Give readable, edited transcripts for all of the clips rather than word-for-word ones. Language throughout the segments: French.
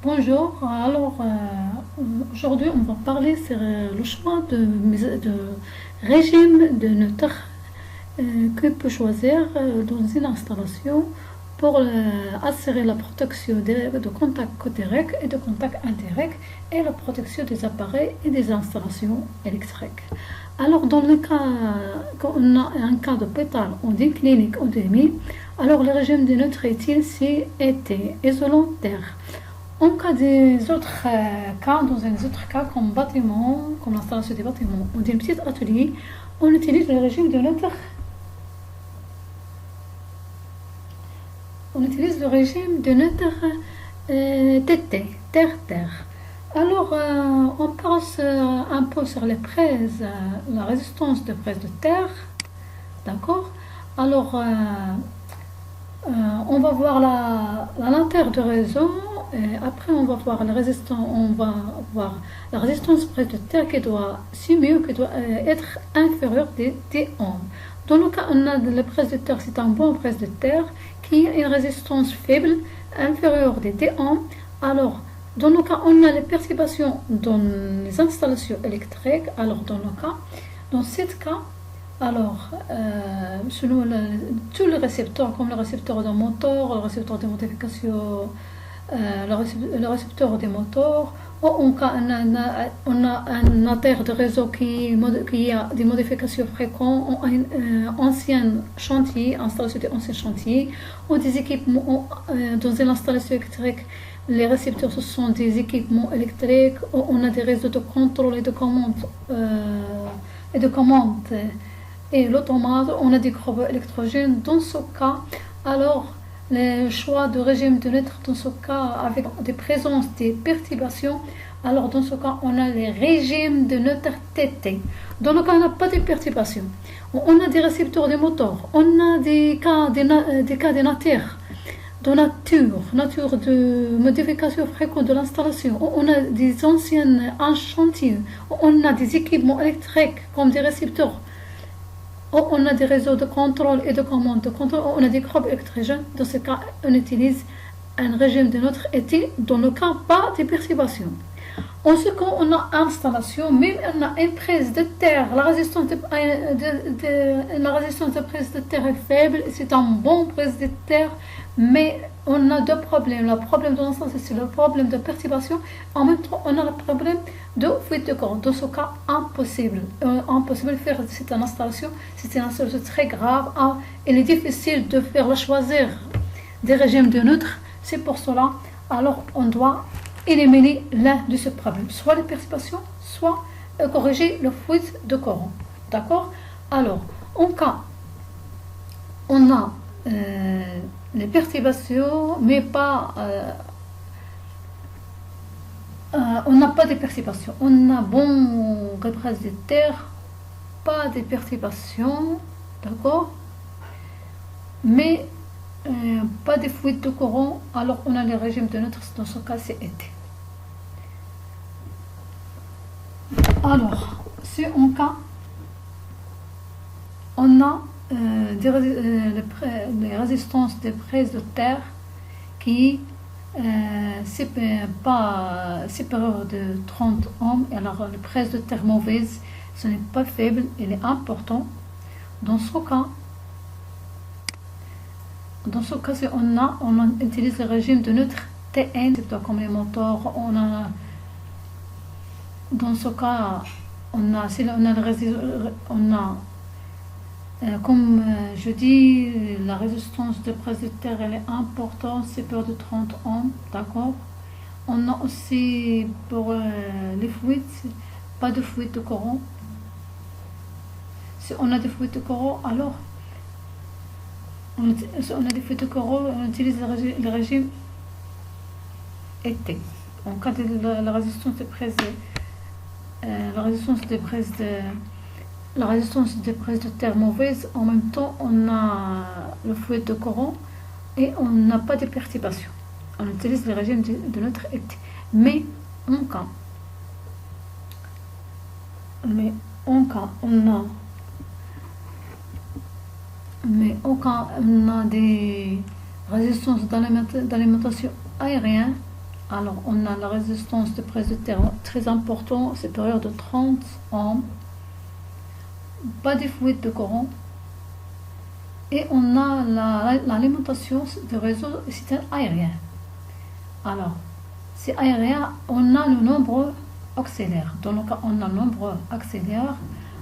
Bonjour, alors aujourd'hui on va parler sur le choix de régime de neutre que peut choisir dans une installation pour assurer la protection de contacts cotériques et de contacts intériques et la protection des appareils et des installations électriques. Alors dans le cas quand on a un cas d'hôpital ou d'une clinique ou demi, alors le régime de neutre est-il si été isolant terre. En cas des autres cas, dans un autre cas comme bâtiment, comme l'installation des bâtiments ou d'un petit atelier, on utilise le régime de neutre. On utilise le régime de neutre TT, terre-terre. Alors, on passe un peu sur les prises, la résistance de prise de terre, d'accord. Alors, on va voir la lanterne de réseau. Et après, on va voir la résistance prise de terre qui doit, si mieux, qui doit être inférieure des 10 ohms. Dans le cas, on a la prise de terre, c'est un bon prise de terre qui a une résistance faible, inférieure des 10 ohms. Alors, dans le cas, on a les perturbations dans les installations électriques. Alors, dans ce cas, alors, selon tous les récepteurs, comme le récepteur de moteur, le récepteur de modification, le récepteur des moteurs, ou en cas on a un artère de réseau qui a des modifications fréquentes, ou un ancien chantier, installation d'ancien chantier, ou des équipements dans une installation électrique. Les récepteurs, ce sont des équipements électriques, où on a des réseaux de contrôle et de commande, et l'automate, on a des groupes électrogènes. Dans ce cas, alors, le choix de régime de neutre, dans ce cas, avec des présences des perturbations, alors dans ce cas, on a les régimes de neutre TT. Dans le cas, on n'a pas de perturbations. On a des récepteurs des moteurs, on a des cas de nature de modification fréquente de l'installation, on a des anciennes chantiers, on a des équipements électriques comme des récepteurs, on a des réseaux de contrôle et de commande, on a des groupes électrogènes. Dans ce cas, on utilise un régime de neutre et dans le cas pas de perturbation. En ce cas, on a installation, même on a une prise de terre, la résistance de prise de terre est faible, c'est un bon prise de terre, mais on a deux problèmes. Le problème de l'installation, c'est le problème de perturbation. En même temps, on a le problème de fuite de courant. Dans ce cas, impossible de faire cette installation. C'est une installation très grave. Il est difficile de faire choisir des régimes de neutre. C'est pour cela, alors on doit éliminer l'un de ces problèmes, soit les perturbations, soit corriger le fuite de courant. D'accord. Alors, en cas, on a les perturbations, mais pas on n'a pas de perturbations. On a bon reprise de terre, pas de perturbations, d'accord, mais pas de fuite de courant. Alors on a le régime de neutre, dans ce cas c'est été. Alors, si en cas on a les résistances de prise de terre qui c'est pas supérieur de 30 ohms, et alors la prise de terre mauvaise, ce n'est pas faible, elle est important. Dans ce cas, si on utilise le régime de neutre TN, comme les moteurs, dans ce cas, comme je dis, la résistance de prise de terre, elle est importante, c'est pour de 30 ohms, d'accord. On a aussi pour les fuites, pas de fuite de courant. Si on a des fuites de courant, alors on utilise le régime été. En cas de la résistance de prise de terre mauvaise, en même temps on a le fuite de courant et on n'a pas de perturbation. On utilise le régime de notre été. Mais en cas on a des résistances d'alimentation aérienne, Alors, on a la résistance de prise de terre très importante, supérieure de 30 ohms, pas de fuite de courant, et on a l'alimentation de réseau système aérien. Alors, c'est aérien, on a le nombre auxiliaire. Dans le cas où on a le nombre auxiliaire,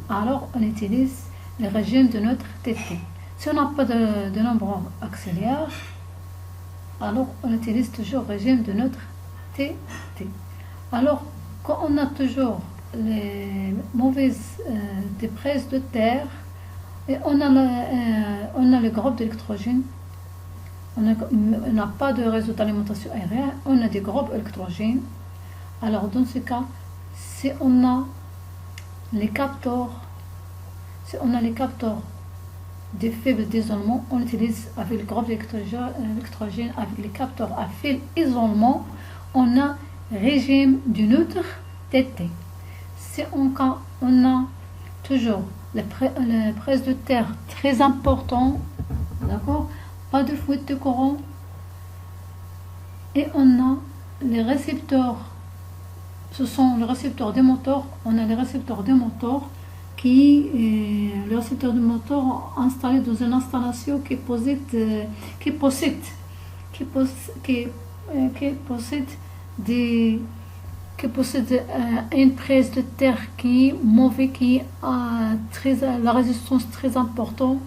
alors on utilise le régime de notre TT. Si on n'a pas de nombre auxiliaire, alors on utilise toujours le régime de notre TT. Alors, quand on a toujours les mauvaises des prises de terre, et on a le groupe d'électrogène, on n'a pas de réseau d'alimentation aérienne, on a des groupes électrogènes. Alors, dans ce cas, si on a les capteurs, des faibles d'isolement, on utilise avec le groupe électrogène, avec les capteurs à fil isolement, on a régime du neutre TT. Si on a toujours les prises de terre très importantes, d'accord, pas de fuite de courant, et on a les récepteurs, ce sont les récepteurs des moteurs, on a les récepteurs des moteurs le récepteur du moteur installé dans une installation qui possède une prise de terre qui est mauvaise, qui a la résistance très importante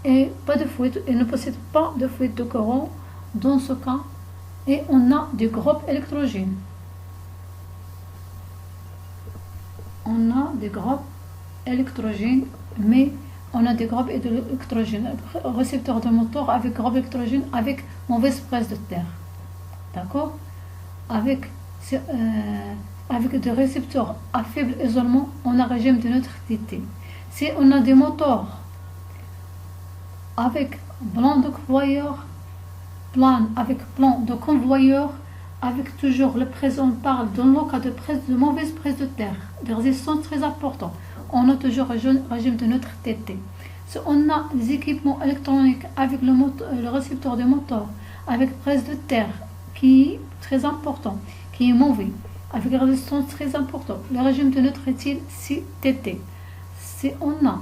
et pas de fuite, et ne possède pas de fuite de courant dans ce cas, et on a des groupes électrogènes. On a des groupes électrogènes, mais on a des groupes électrogènes, récepteur de moteur avec groupe électrogène avec mauvaise prise de terre, d'accord, avec des récepteurs à faible isolement, on a régime de neutre TT. Si on a des moteurs avec plan de convoyeur, avec toujours le présent, on parle dans le cas de mauvaise prise de terre, de résistance très importante, on a toujours régime de neutre TT. Si on a des équipements électroniques avec le récepteur de moteur, avec prise de terre qui est très important, qui est mauvais, avec une résistance très importante, le régime de neutre est TT. Si on a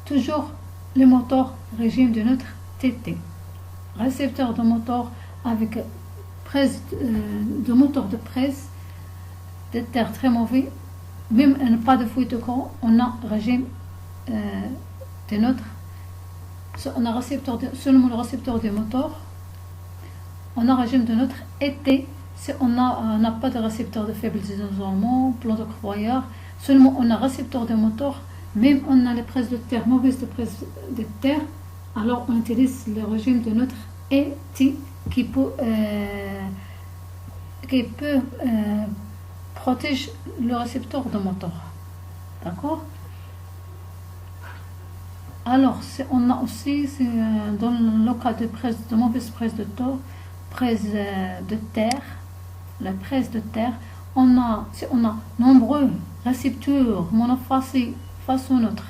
toujours le moteur, régime de neutre TT. Récepteur de moteur avec prise de moteur de prise de terre très mauvais, même pas de fuite de courant, on a régime de neutre. Si on a seulement le récepteur du moteur, on a régime de neutre ET. Si on n'a pas de récepteur de faible isolement, plan de convoyeur, seulement on a récepteur de moteur, même on a les prises de terre, mauvaise de prise de terre, alors on utilise le régime de neutre ET qui peut protéger le récepteur de moteur, d'accord. Alors si on a aussi dans le cas de mauvaise prise de terre, la prise de terre, si on a nombreux récepteurs monophasiques face au neutre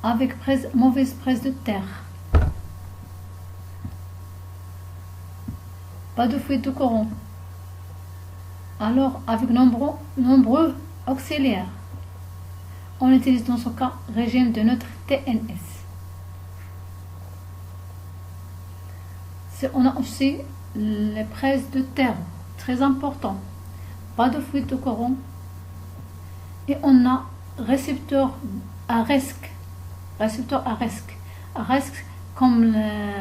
avec mauvaise prise de terre, pas de fuite de courant, alors avec nombreux auxiliaires, on utilise dans ce cas régime de neutre TNS. Si on a aussi les prises de terre très importantes, pas de fuite de courant, et on a récepteur à risque comme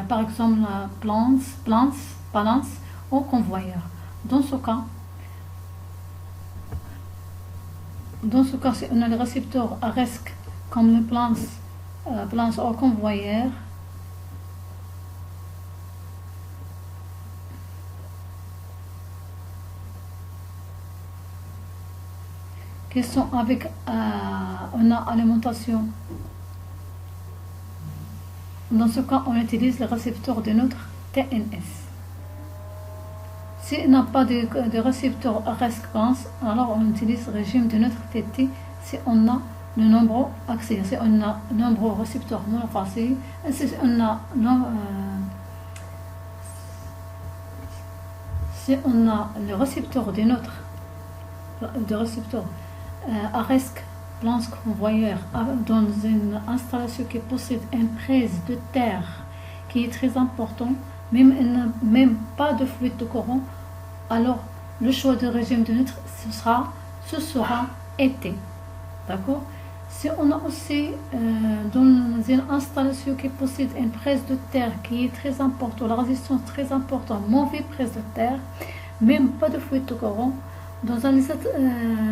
par exemple la balance ou convoyeur. Dans ce cas, si on a le récepteur à risque comme le balance ou convoyeur, qui sont avec on a alimentation. Dans ce cas, on utilise le récepteur de notre TNS. Si on n'a pas de récepteur à risque balance, alors on utilise le régime de notre TT si on a le nombre auxiliaire, si on a le nombre récepteur monophasique, si on a si on a le récepteur de notre à risque lance convoyeur dans une installation qui possède une prise de terre qui est très importante, même pas de fluide de courant, alors le choix de régime de neutre ce sera été. D'accord? Si on a aussi dans une installation qui possède une prise de terre qui est très importante, la résistance très importante, mauvaise prise de terre, même pas de fluide de courant, dans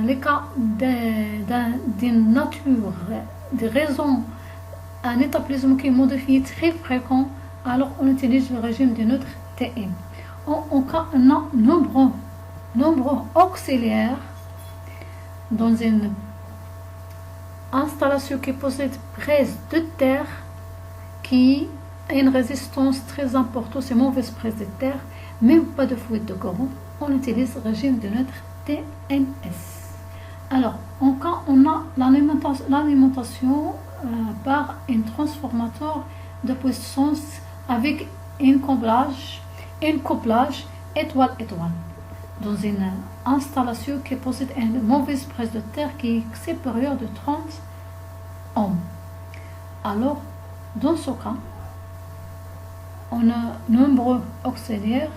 les cas d'une nature, des raisons, un établissement qui est modifié très fréquent, alors on utilise le régime de neutre TM. En cas on a nombreux auxiliaires dans une installation qui possède prise de terre qui a une résistance très importante, c'est mauvaise prise de terre, même pas de fluide de courant, on utilise le régime de neutre TNS. Alors, en cas on a l'alimentation par un transformateur de puissance avec un couplage étoile-étoile dans une installation qui possède une mauvaise prise de terre qui est supérieure de 30 ohms. Alors, dans ce cas, on a nombreux auxiliaires.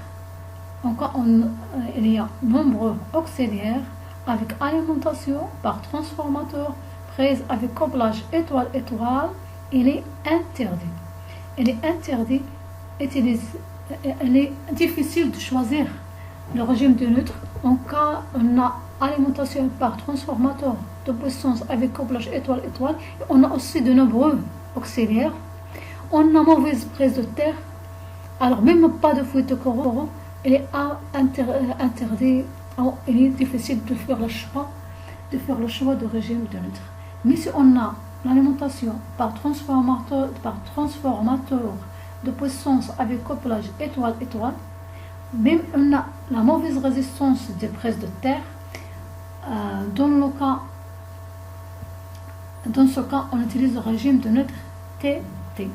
Il y a nombreux auxiliaires avec alimentation par transformateur, prise avec couplage étoile-étoile, il est interdit. Il est difficile de choisir le régime de neutre. En cas on a alimentation par transformateur de puissance avec couplage étoile-étoile, on a aussi de nombreux auxiliaires. On a mauvaise prise de terre, alors même pas de fluide de courant, il est interdit, il est difficile de faire le choix de régime de neutre. Mais si on a l'alimentation par transformateur de puissance avec couplage étoile-étoile, même on a la mauvaise résistance de prise de terre, dans ce cas, on utilise le régime de neutre TT.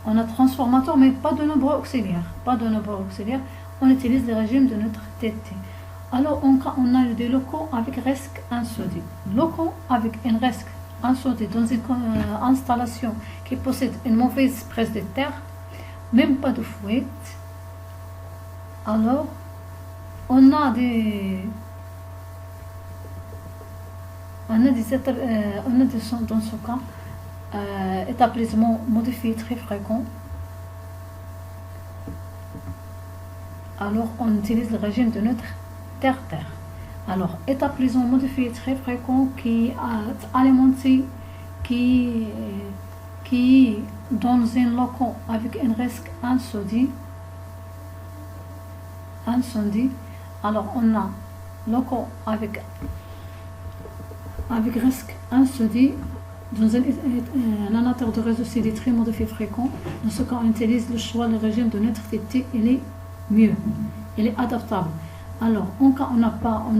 On a transformateur, mais pas de nombreux auxiliaires. On utilise le régime de neutre TT. Alors, en cas, on a des locaux avec risque incendie. Locaux avec un risque incendie dans une installation qui possède une mauvaise prise de terre, même pas de fluide. Alors, on a dans ce cas, établissements modifiés très fréquents. Alors, on utilise le régime de neutre terre-terre. Alors, établissement modifié très fréquent qui a alimenté, qui dans un local avec un risque incendie. Alors, on a local avec risque incendie. Dans un nature de réseau CD très modifié fréquent, dans ce cas, on utilise le choix du régime de neutre TT, il est mieux, il est adaptable. Alors, en cas on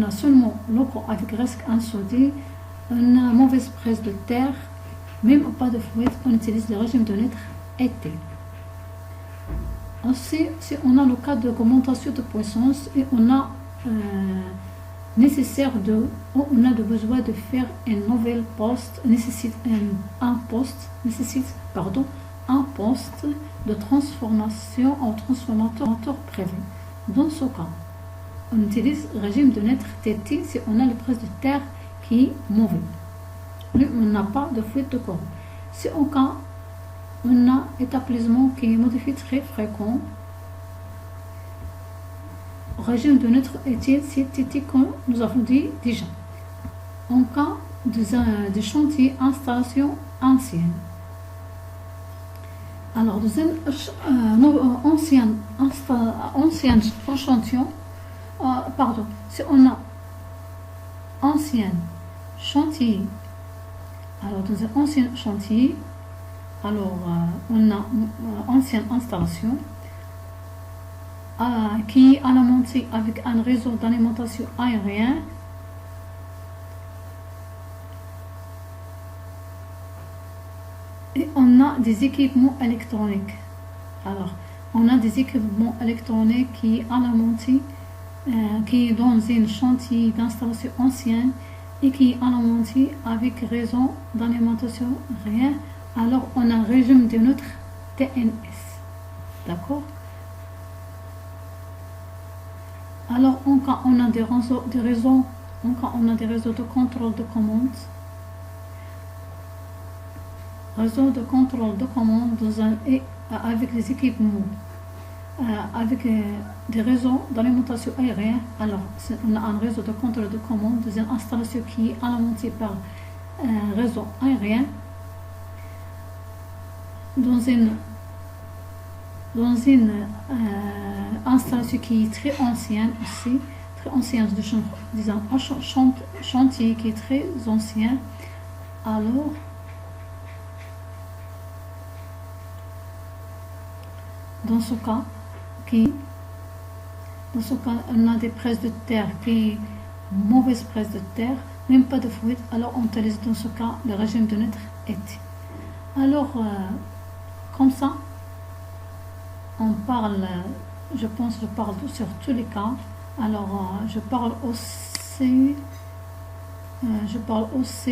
a seulement locaux avec risque incendie, on a mauvaise prise de terre, même pas de fluide, on utilise le régime de neutre été. Aussi, si on a le cas d'augmentation de puissance et on a on a besoin de faire un nouvel poste, nécessite un poste de transformation en transformateur prévu. Dans ce cas, on utilise le régime de neutre TT si on a la prise de terre qui est mauvaise. Mais on n'a pas de fluide de courant. Si en cas on a établissement qui est modifié très fréquent, régime de neutre étienne, c'est TT comme nous avons dit déjà. En cas de chantier installation ancienne. Alors, dans un ancien échantillon, si on a ancien chantier, alors dans un ancien chantier, alors on a ancienne installation qui est alimentée avec un réseau d'alimentation aérien. Et on a des équipements électroniques. Alors, on a des équipements électroniques qui alimentent, qui est dans un chantier d'installation ancienne et qui est alimenté avec réseau d'alimentation rien. Alors on a un régime de notre TNS. D'accord? Alors quand on a des réseaux de contrôle de commande, avec les équipements, avec des réseaux d'alimentation aérienne. Alors on a un réseau de contrôle de commande dans une installation qui est alimentée par un réseau aérien, dans une installation qui est très ancienne aussi, disons un chantier qui est très ancien. Alors dans ce cas, on a des presses de terre qui mauvaise presse de terre, même pas de fluide. Alors on utilise dans ce cas le régime de notre été. Alors comme ça, on parle, je parle sur tous les cas. Alors je parle aussi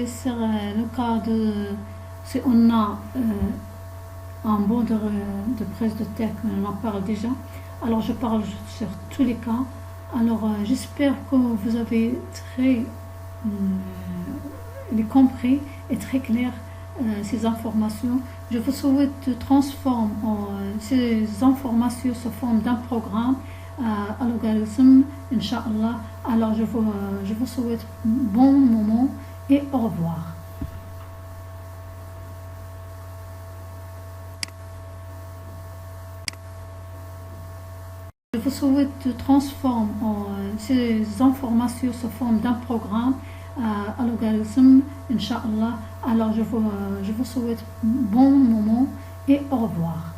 sur le cas de si on a un bon de presse de terre, on en parle déjà. Alors je parle sur tous les cas. Alors j'espère que vous avez très compris et très clair ces informations. Je vous souhaite de transformer ces informations sous forme d'un programme à l'algorithme, Inch'Allah. Alors je vous souhaite bon moment et au revoir. Je vous souhaite de transformer ces informations sous forme d'un programme à l'algorithme, Inch'Allah. Alors je vous souhaite bon moment et au revoir.